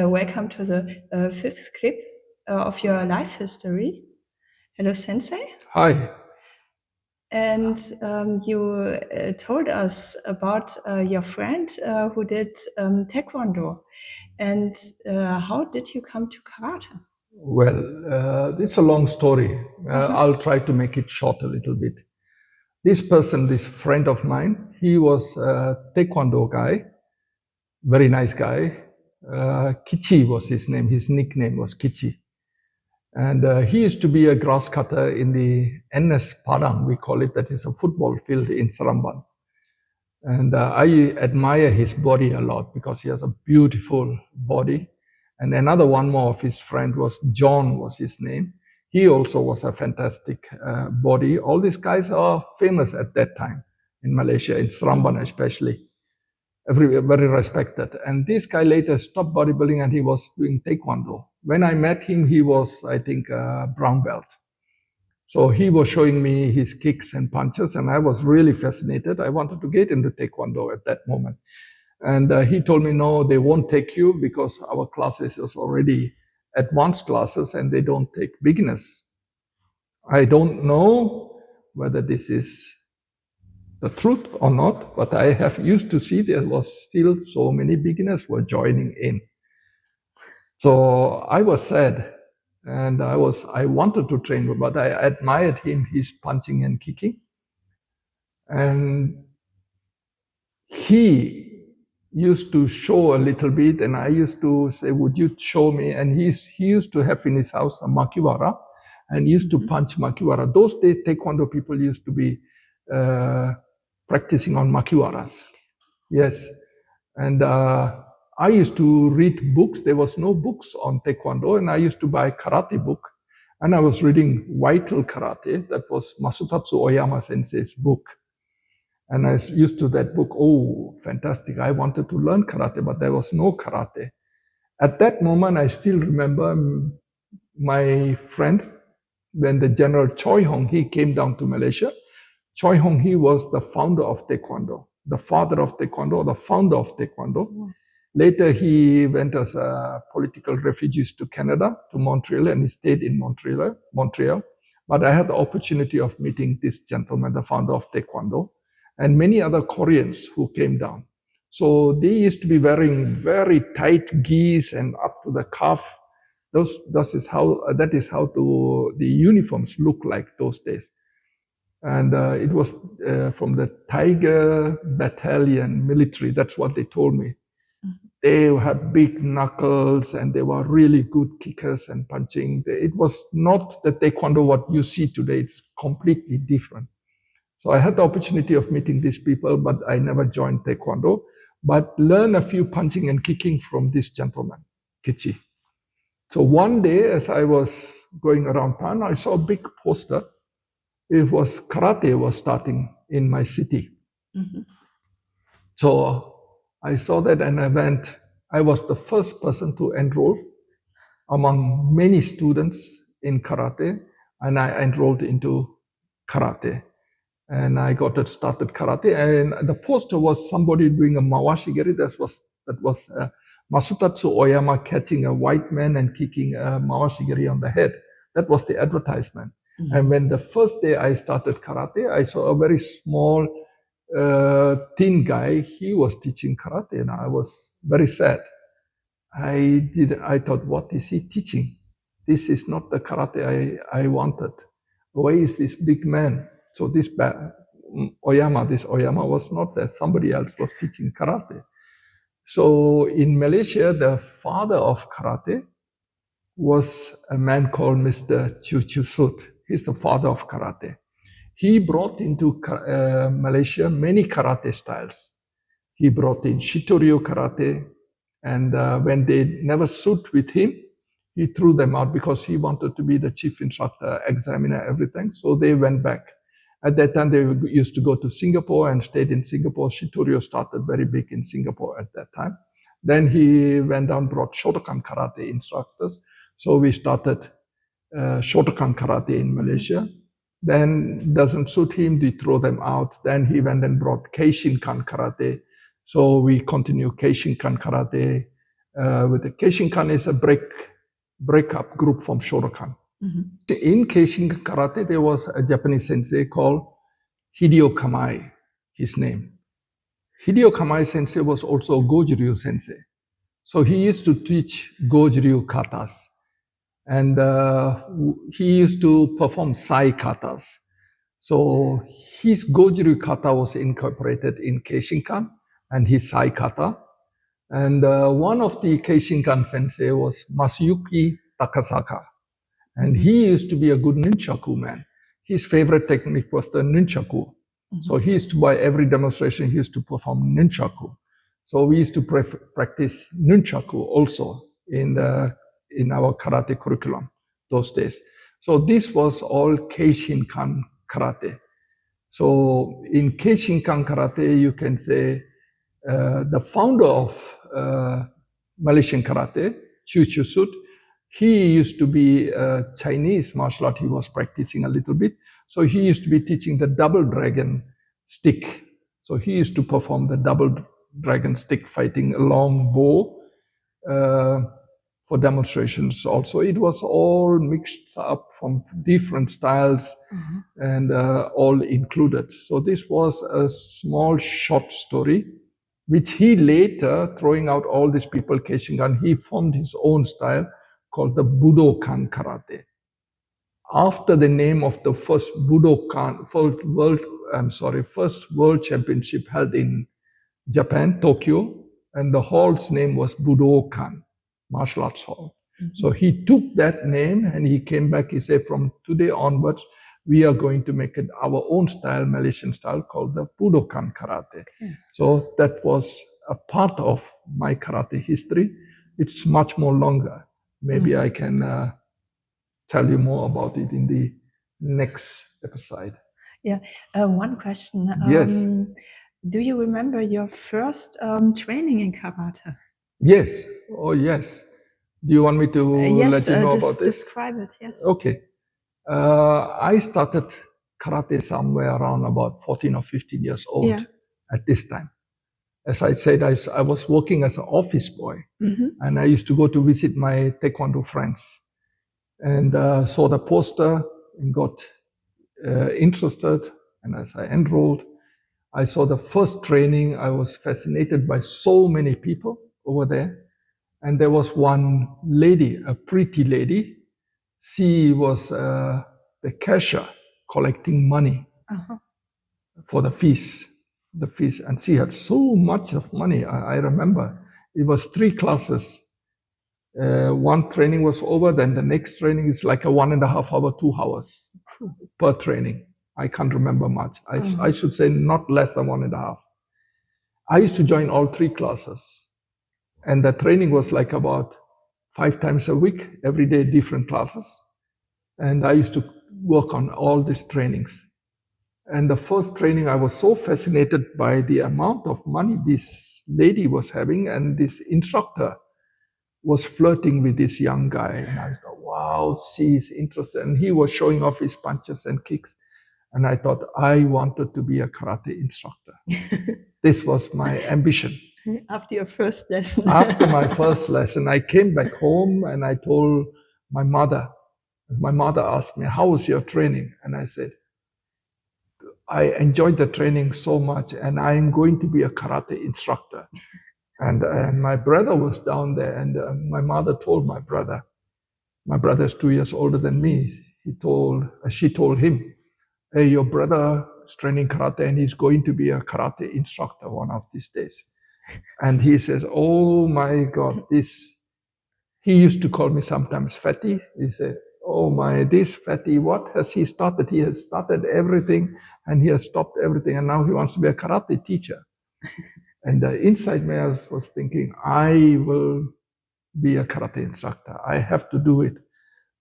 Welcome to the fifth clip of your life history. Hello, Sensei. Hi. And you told us about your friend who did Taekwondo. And how did you come to karate? Well, it's a long story. I'll try to make it short a little bit. This person, this friend of mine, he was a Taekwondo guy, very nice guy. Kichi was his name. His nickname was Kichi. And he used to be a grass cutter in the NS Padang, we call it, that is a football field in Saramban. And I admire his body a lot because he has a beautiful body. And another one more of his friend was John, was his name. He also was a fantastic body. All these guys are famous at that time in Malaysia, in Saramban especially. Very respected. And this guy later stopped bodybuilding and he was doing Taekwondo. When I met him, he was, I think, a brown belt. So he was showing me his kicks and punches, and I was really fascinated. I wanted to get into Taekwondo at that moment. And he told me, no, they won't take you because our classes is already advanced classes and they don't take beginners. I don't know whether this is the truth or not, but I have used to see there was still so many beginners were joining in. So I was sad and I wanted to train, but I admired him, his punching and kicking. And he used to show a little bit, and I used to say, would you show me? And he used to have in his house a makiwara, and used to punch makiwara. Those days, Taekwondo people used to be practicing on makiwaras. Yes. And I used to read books. There was no books on Taekwondo, and I used to buy karate book. And I was reading Vital Karate. That was Masutatsu Oyama sensei's book. And I used to that book, oh, fantastic. I wanted to learn karate, but there was no karate. At that moment, I still remember my friend, when the General Choi Hong Hee came down to Malaysia. Choi Hong Hee was the founder of Taekwondo, the father of Taekwondo, the founder of Taekwondo. Mm. Later, he went as a political refugee to Canada, to Montreal, and he stayed in Montreal. But I had the opportunity of meeting this gentleman, the founder of Taekwondo, and many other Koreans who came down. So they used to be wearing very tight gis and up to the calf. That is how the uniforms look like those days. And it was from the Tiger Battalion military. That's what they told me. Mm-hmm. They had big knuckles and they were really good kickers and punching. It was not the Taekwondo what you see today. It's completely different. So I had the opportunity of meeting these people, but I never joined Taekwondo, but learned a few punching and kicking from this gentleman, Kichi. So one day, as I was going around town, I saw a big poster. It was karate was starting in my city. Mm-hmm. So I saw that and I went. I was the first person to enroll among many students in karate, and I enrolled into karate. And I got started karate. And the poster was somebody doing a mawashigiri. That was Masutatsu Oyama catching a white man and kicking a mawashigiri on the head. That was the advertisement. Mm-hmm. And when the first day I started karate, I saw a very small, thin guy. He was teaching karate, and I was very sad. I thought, what is he teaching? This is not the karate I wanted. Why is this big man? So this Oyama was not there. Somebody else was teaching karate. So in Malaysia, the father of karate was a man called Mr. Chu Chu Sut. He's the father of karate. He brought into Malaysia many karate styles. He brought in Shitoryu karate, and when they never suit with him, he threw them out because he wanted to be the chief instructor, examiner, everything. So they went back. At that time, they used to go to Singapore and stayed in Singapore. Shitoryu started very big in Singapore at that time. Then he went down, brought Shotokan karate instructors. So we started Shotokan karate in Malaysia. Then doesn't suit him, they throw them out. Then he went and brought Keishinkan karate. So we continue Keishinkan karate. with the Keishinkan is a breakup group from Shotokan. In Keishinkan karate, there was a Japanese sensei called Hideo Kamai, his name. Hideo Kamai sensei was also a Goju-ryu sensei. So he used to teach Goju-ryu katas. And he used to perform Sai katas. So his Goju-ryu kata was incorporated in Keishinkan and his Sai kata. And one of the Keishinkan sensei was Masayuki Takasaka. And he used to be a good nunchaku man. His favorite technique was the nunchaku. So he used to, by every demonstration, he used to perform nunchaku. So we used to practice nunchaku also in our karate curriculum those days. So this was all Keishinkan karate. So in Keishinkan karate, you can say the founder of Malaysian karate, Chu Chu Sut, he used to be a Chinese martial art. He was practicing a little bit. So he used to be teaching the double dragon stick. So he used to perform the double dragon stick fighting a long bow for demonstrations also. It was all mixed up from different styles and all included. So this was a small short story which he later, throwing out all these people, Keishinkan, he formed his own style called the Budokan Karate. After the name of the first first world championship held in Japan, Tokyo, and the hall's name was Budokan, Martial Arts Hall. So he took that name and he came back, he said, from today onwards, we are going to make it our own style, Malaysian style, called the Budokan Karate. So that was a part of my karate history. It's much more longer. Maybe I can tell you more about it in the next episode. Yeah. One question. Yes. Do you remember your first training in karate? Yes. Oh, yes. Do you want me to Yes, let you know about this? describe it. Yes. Okay. I started karate somewhere around about 14 or 15 years old at this time. As I said, I was working as an office boy, and I used to go to visit my taekwondo friends, and saw the poster and got interested. And as I enrolled, I saw the first training. I was fascinated by so many people over there. And there was one lady, a pretty lady. She was the cashier collecting money for the fees. And she had so much of money. I remember it was 3 classes. One training was over, then the next training is like a 1.5 hour, 2 hours per training. I can't remember much. I should say not less than 1.5. I used to join all 3 classes. And the training was like about 5 times a week, every day, different classes. And I used to work on all these trainings. And the first training, I was so fascinated by the amount of money this lady was having, and this instructor was flirting with this young guy. And I thought, wow, she's interested. And he was showing off his punches and kicks. And I thought, I wanted to be a karate instructor. This was my ambition. After your first lesson. After my first lesson, I came back home and I told my mother. My mother asked me, how was your training? And I said, I enjoyed the training so much and I'm going to be a karate instructor. And my brother was down there, and my mother told my brother is 2 years older than me. She told him, hey, your brother is training karate and he's going to be a karate instructor one of these days. And he says, oh my God, he used to call me sometimes fatty. He said, oh my, this fatty, what has he started? He has started everything and he has stopped everything. And now he wants to be a karate teacher. And inside me, I was thinking, I will be a karate instructor. I have to do it.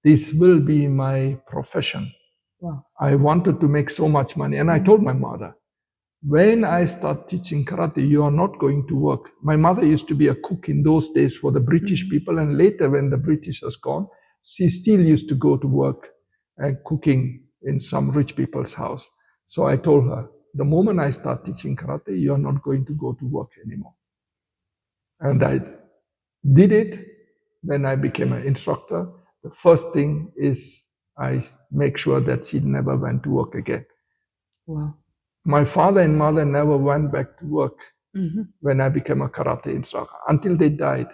This will be my profession. Wow. I wanted to make so much money. And I told my mother, when I start teaching karate, you are not going to work. My mother used to be a cook in those days for the British people. And later, when the British was gone, she still used to go to work and cooking in some rich people's house. So I told her, the moment I start teaching karate, you are not going to go to work anymore. And did it. When I became an instructor, the first thing is I make sure that she never went to work again. Wow. My father and mother never went back to work when I became a karate instructor until they died.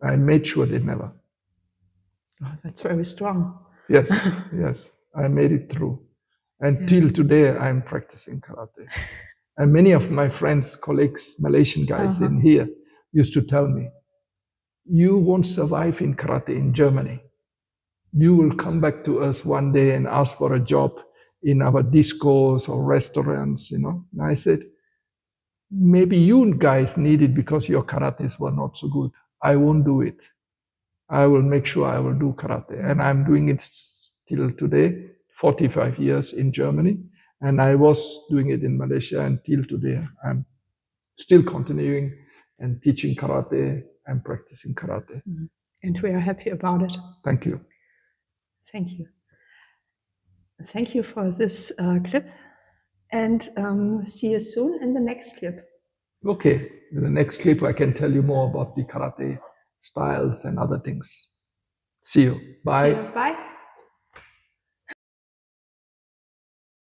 I made sure they never. Oh, that's very strong. Yes, yes, I made it through. And till today, I'm practicing karate. And many of my friends, colleagues, Malaysian guys in here used to tell me, you won't survive in karate in Germany. You will come back to us one day and ask for a job in our discos or restaurants, you know. And I said, maybe you guys need it because your karates were not so good. I won't do it. I will make sure I will do karate. And I'm doing it till today, 45 years in Germany. And I was doing it in Malaysia until today. I'm still continuing and teaching karate and practicing karate. And we are happy about it. Thank you. Thank you. Thank you for this clip. And see you soon in the next clip. Okay, in the next clip, I can tell you more about the karate styles and other things. See you. Bye. See you. Bye.